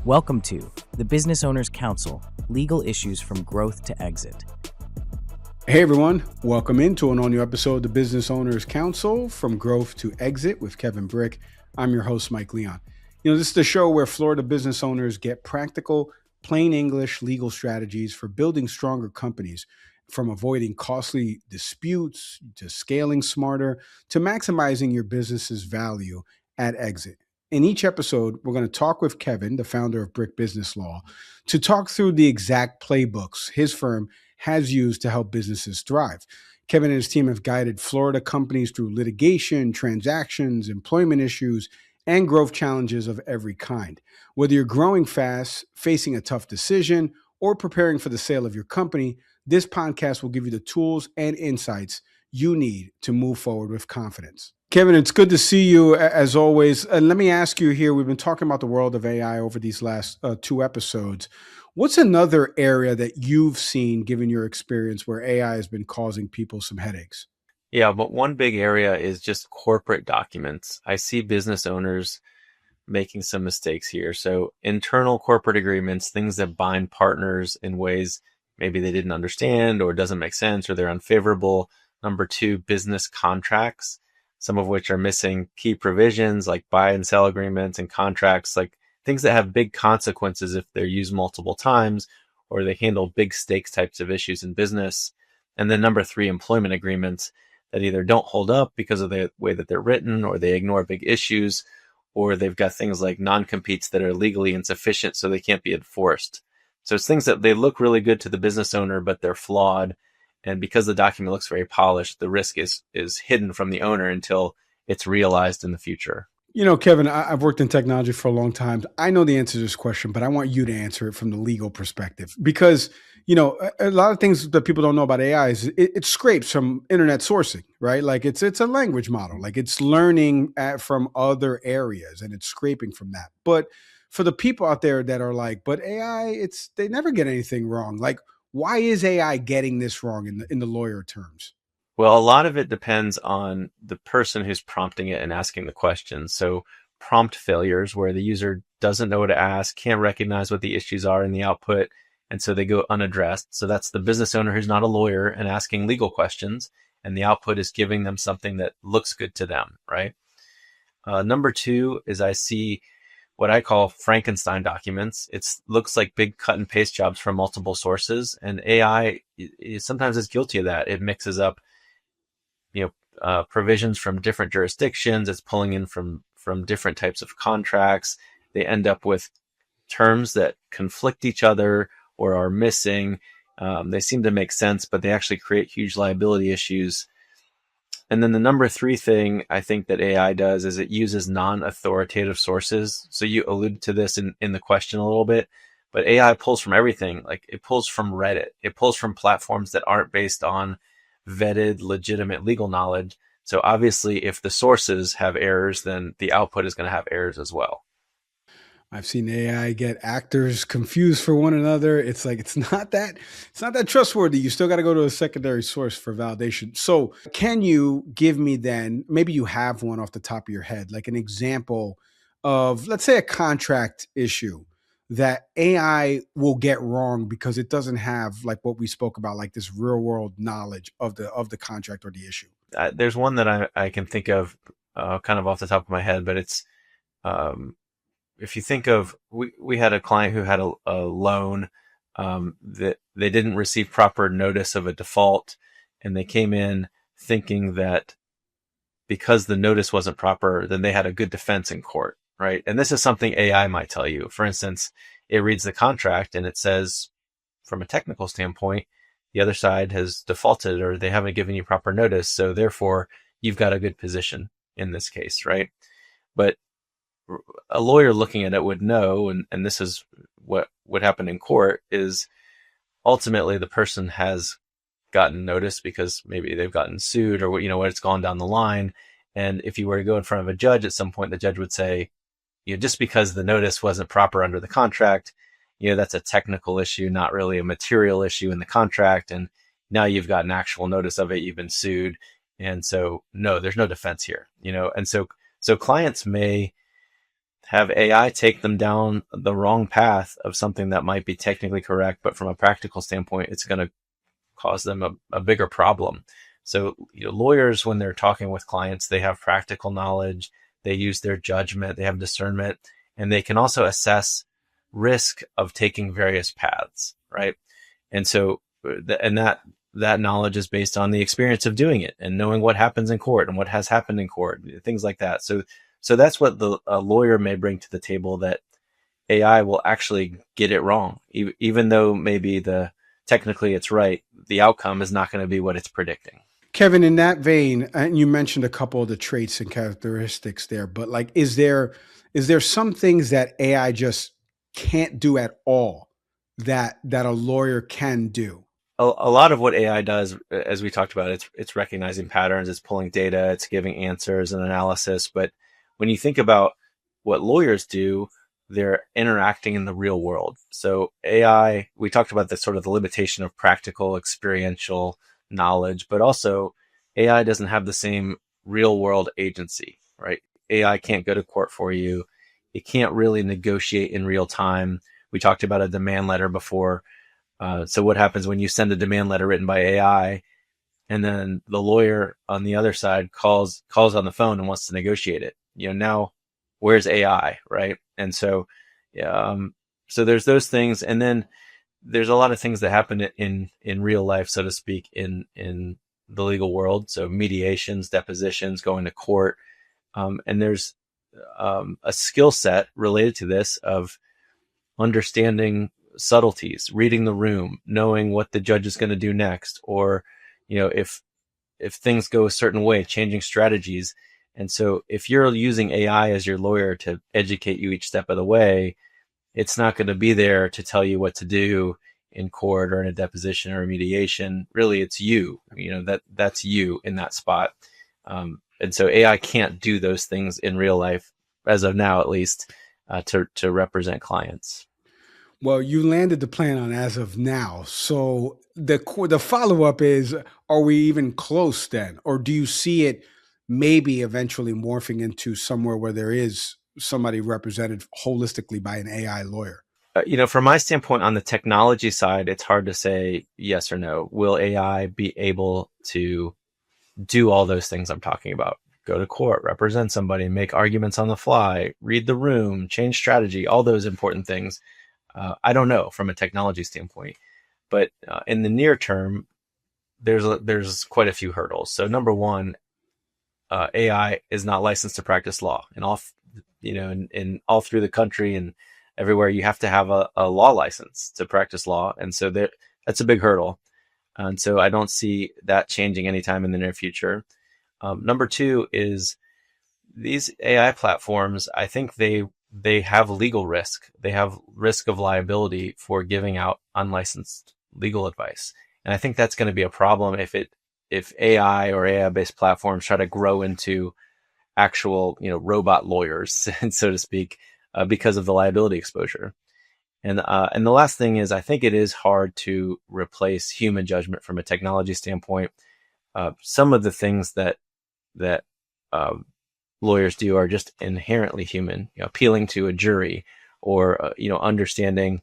Welcome to the Business Owners Counsel, Legal Issues from Growth to Exit. Hey everyone, welcome into an all-new episode of the Business Owners Counsel, From Growth to Exit with Kevin Brick. I'm your host, Mike Leon. This is the show where Florida business owners get practical, plain English legal strategies for building stronger companies, from avoiding costly disputes to scaling smarter to maximizing your business's value at exit. In each episode, we're going to talk with Kevin, the founder of Brick Business Law, to talk through the exact playbooks his firm has used to help businesses thrive. Kevin and his team have guided Florida companies through litigation, transactions, employment issues, and growth challenges of every kind. Whether you're growing fast, facing a tough decision, or preparing for the sale of your company, this podcast will give you the tools and insights you need to move forward with confidence. Kevin, it's good to see you as always. And let me ask you here, we've been talking about the world of AI over these last two episodes. What's another area that you've seen, given your experience, where AI has been causing people some headaches? Yeah, but one big area is just corporate documents. I see business owners making some mistakes here. So internal corporate agreements, things that bind partners in ways maybe they didn't understand or doesn't make sense or they're unfavorable. Number two, business contracts, some of which are missing key provisions like buy and sell agreements and contracts, like things that have big consequences if they're used multiple times or they handle big stakes types of issues in business. And then number three, employment agreements that either don't hold up because of the way that they're written, or they ignore big issues, or they've got things like non-competes that are legally insufficient so they can't be enforced. So it's things that they look really good to the business owner, but they're flawed. And because the document looks very polished, the risk is hidden from the owner until it's realized in the future. Kevin, I've worked in technology for a long time. I know the answer to this question, but I want you to answer it from the legal perspective, because, a lot of things that people don't know about AI is it scrapes from internet sourcing, right? Like it's a language model, like it's learning from other areas and it's scraping from that. But for the people out there that are like, but AI, they never get anything wrong. Like, why is AI getting this wrong in the lawyer terms? Well, a lot of it depends on the person who's prompting it and asking the questions. So prompt failures, where the user doesn't know what to ask, can't recognize what the issues are in the output, and so they go unaddressed. So that's the business owner who's not a lawyer and asking legal questions, and the output is giving them something that looks good to them, right? Number two is I see what I call Frankenstein documents. It looks like big cut and paste jobs from multiple sources, and AI sometimes is guilty of that. It mixes up provisions from different jurisdictions. It's pulling in from different types of contracts. They end up with terms that conflict each other or are missing. They seem to make sense, but they actually create huge liability issues. And then the number three thing I think that AI does is it uses non-authoritative sources. So you alluded to this in the question a little bit, but AI pulls from everything. Like it pulls from Reddit. It pulls from platforms that aren't based on vetted, legitimate legal knowledge. So obviously, if the sources have errors, then the output is going to have errors as well. I've seen AI get actors confused for one another. It's like, it's not that trustworthy. You still got to go to a secondary source for validation. So can you give me then, maybe you have one off the top of your head, like an example of, let's say, a contract issue that AI will get wrong because it doesn't have, like what we spoke about, like this real world knowledge of the contract or the issue? There's one that I can think of kind of off the top of my head, but it's, if you think of, we had a client who had a loan that they didn't receive proper notice of a default, and they came in thinking that because the notice wasn't proper, then they had a good defense in court, right? And this is something AI might tell you. For instance, it reads the contract and it says, from a technical standpoint, the other side has defaulted or they haven't given you proper notice, so therefore you've got a good position in this case, right? But a lawyer looking at it would know, and this is what would happen in court, is ultimately the person has gotten notice because maybe they've gotten sued or it's gone down the line. And if you were to go in front of a judge at some point, the judge would say, just because the notice wasn't proper under the contract, that's a technical issue, not really a material issue in the contract. And now you've got an actual notice of it, you've been sued. And so, no, there's no defense here, and so clients may have AI take them down the wrong path of something that might be technically correct, but from a practical standpoint, it's going to cause them a bigger problem. So, lawyers, when they're talking with clients, they have practical knowledge, they use their judgment, they have discernment, and they can also assess risk of taking various paths, right? And so, that knowledge is based on the experience of doing it and knowing what happens in court and what has happened in court, things like that. So that's what a lawyer may bring to the table that AI will actually get it wrong, even though maybe technically it's right. The outcome is not going to be what it's predicting. Kevin, in that vein, and you mentioned a couple of the traits and characteristics there, but like, is there some things that AI just can't do at all that a lawyer can do? A lot of what AI does, as we talked about, it's recognizing patterns, it's pulling data, it's giving answers and analysis. But when you think about what lawyers do, they're interacting in the real world. So AI, we talked about the sort of the limitation of practical, experiential knowledge, but also AI doesn't have the same real world agency, right? AI can't go to court for you. It can't really negotiate in real time. We talked about a demand letter before. So what happens when you send a demand letter written by AI and then the lawyer on the other side calls on the phone and wants to negotiate it? Now where's AI, right? And so there's those things, and then there's a lot of things that happen in real life, so to speak, in the legal world. So mediations, depositions, going to court, and there's a skill set related to this of understanding subtleties, reading the room, knowing what the judge is going to do next, or if things go a certain way, changing strategies. And so if you're using AI as your lawyer to educate you each step of the way, it's not going to be there to tell you what to do in court or in a deposition or a mediation. Really, it's you. That's you in that spot. And so AI can't do those things in real life, as of now, at least, to represent clients. Well, you landed the plan on as of now. So the follow-up is, are we even close then? Or do you see it maybe eventually morphing into somewhere where there is somebody represented holistically by an AI lawyer? From my standpoint on the technology side, it's hard to say yes or no. Will AI be able to do all those things I'm talking about? Go to court, represent somebody, make arguments on the fly, read the room, change strategy, all those important things. I don't know from a technology standpoint, but in the near term, there's quite a few hurdles. So number one, AI is not licensed to practice law, and in all through the country and everywhere, you have to have a law license to practice law, and so that's a big hurdle. And so I don't see that changing anytime in the near future. Number two is these AI platforms. I think they have legal risk. They have risk of liability for giving out unlicensed legal advice. And I think that's going to be a problem if AI or AI-based platforms try to grow into actual, robot lawyers, so to speak, because of the liability exposure. And the last thing is, I think it is hard to replace human judgment from a technology standpoint. Some of the things that lawyers do are just inherently human, appealing to a jury, or understanding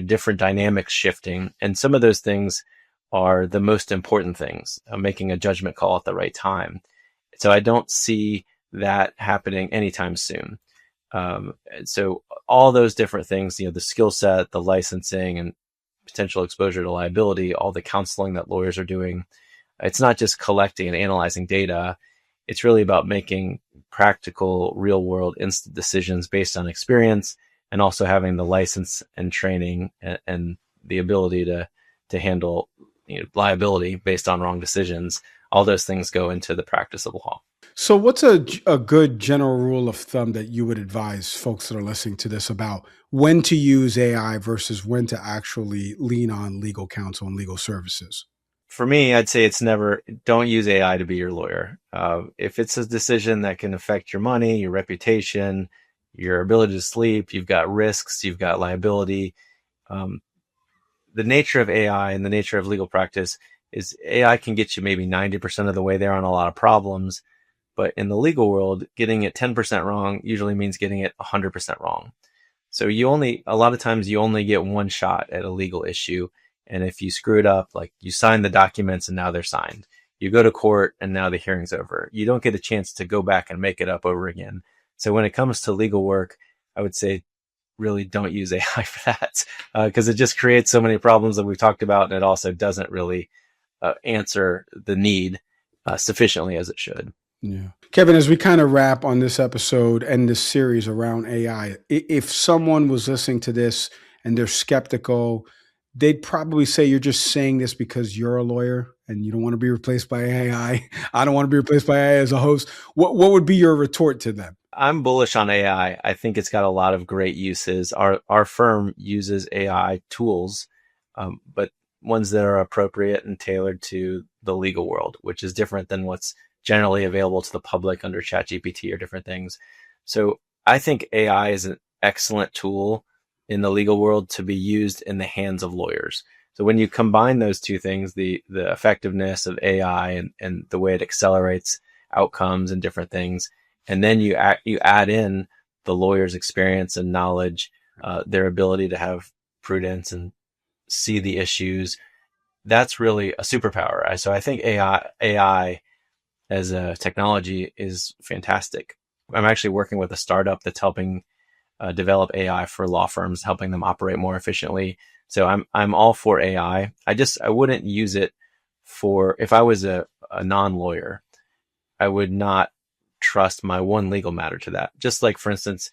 different dynamics shifting, and some of those things are the most important things, making a judgment call at the right time. So I don't see that happening anytime soon. So all those different things, the skill set, the licensing, and potential exposure to liability, all the counseling that lawyers are doing, it's not just collecting and analyzing data. It's really about making practical, real world, instant decisions based on experience, and also having the license and training and the ability to handle liability based on wrong decisions. All those things go into the practice of law. So what's a good general rule of thumb that you would advise folks that are listening to this about when to use AI versus when to actually lean on legal counsel and legal services? For me, I'd say don't use AI to be your lawyer. If it's a decision that can affect your money, your reputation, your ability to sleep, you've got risks, you've got liability. The nature of AI and the nature of legal practice is AI can get you maybe 90% of the way there on a lot of problems, But in the legal world, getting it 10% wrong usually means getting it 100% wrong. So a lot of times you only get one shot at a legal issue. And if you screw it up, like you sign the documents and now they're signed. You go to court and now the hearing's over. You don't get a chance to go back and make it up over again. So when it comes to legal work, I would say really don't use AI for that, because it just creates so many problems that we've talked about, and it also doesn't really answer the need sufficiently as it should. Yeah. Kevin, as we kind of wrap on this episode and this series around AI, if someone was listening to this and they're skeptical, they'd probably say you're just saying this because you're a lawyer and you don't want to be replaced by AI. I don't want to be replaced by AI as a host. What would be your retort to them? I'm bullish on AI. I think it's got a lot of great uses. Our firm uses AI tools, but ones that are appropriate and tailored to the legal world, which is different than what's generally available to the public under ChatGPT or different things. So I think AI is an excellent tool in the legal world to be used in the hands of lawyers. So when you combine those two things, the effectiveness of AI and the way it accelerates outcomes and different things, and then you add in the lawyer's experience and knowledge, their ability to have prudence and see the issues, that's really a superpower. So I think AI as a technology is fantastic. I'm actually working with a startup that's helping develop AI for law firms, helping them operate more efficiently. So I'm all for AI. I wouldn't use it for, if I was a non-lawyer, I would not trust my one legal matter to that. Just like, for instance,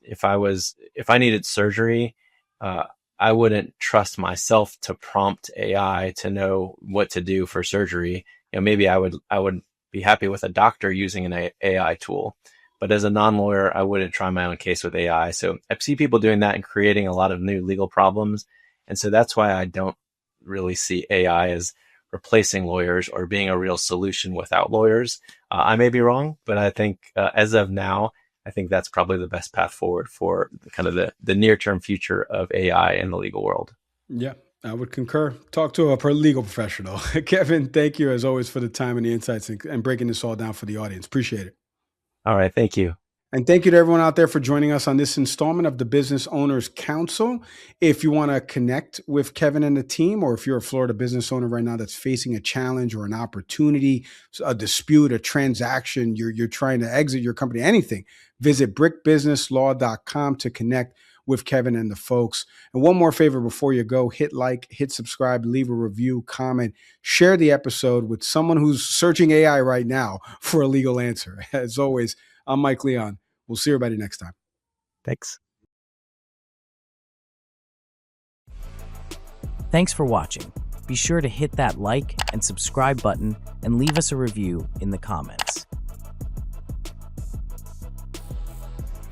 if I needed surgery, I wouldn't trust myself to prompt AI to know what to do for surgery. Maybe I would be happy with a doctor using an AI tool, but as a non-lawyer, I wouldn't try my own case with AI. So I see people doing that and creating a lot of new legal problems. And so that's why I don't really see AI as replacing lawyers or being a real solution without lawyers. I may be wrong, but I think as of now, I think that's probably the best path forward for kind of the near-term future of AI in the legal world. Yeah, I would concur. Talk to a legal professional. Kevin, thank you as always for the time and the insights and breaking this all down for the audience. Appreciate it. All right. Thank you. And thank you to everyone out there for joining us on this installment of the Business Owners Council. If you want to connect with Kevin and the team, or if you're a Florida business owner right now that's facing a challenge or an opportunity, a dispute, a transaction, you're trying to exit your company, anything, visit brickbusinesslaw.com to connect with Kevin and the folks. And one more favor before you go, hit like, hit subscribe, leave a review, comment, share the episode with someone who's searching AI right now for a legal answer. As always, I'm Mike Leon. We'll see everybody next time. Thanks. Thanks for watching. Be sure to hit that like and subscribe button and leave us a review in the comments.